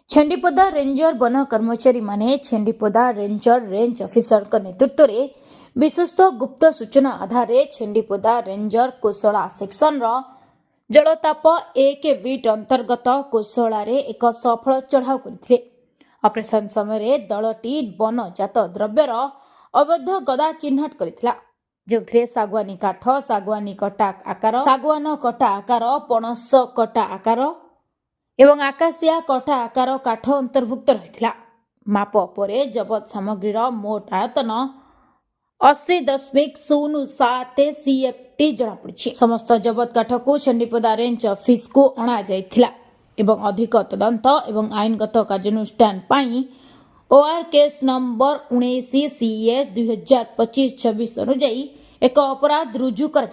Chhendipada ranger one कर्मचारी माने Chhendipada ranger range officer नेतृत्व में विश्वस्त गुप्त सूचना आधार छेंडीपदा रेंजर कोसला सेक्शन जलताप 1 विट अंतर्गत कोसला एक सफल चढ़ाऊ करते। ऑपरेशन समय दलटी वनजात द्रव्यर अवैध गदा चिन्हट करथिला, जो सागवानी काठ, सागवानी कटा आकार, पणस कटा आकार एवं आकाशिया कटा आकार काठ अंतर्भुक्त रही। माप पर जबत सामग्री मोट आयतन 80.07 CFT जनापड़ी। समस्त जबत काठ को छेंडीपदा रेंज ऑफिस को अणा जाइथिला एवं अधिक तदंत एवं आईनगत कार्यानुष्ठान पाई OR केस नंबर 19 CS 2025-26 अनुଯାयी एक अपराध रुजु कर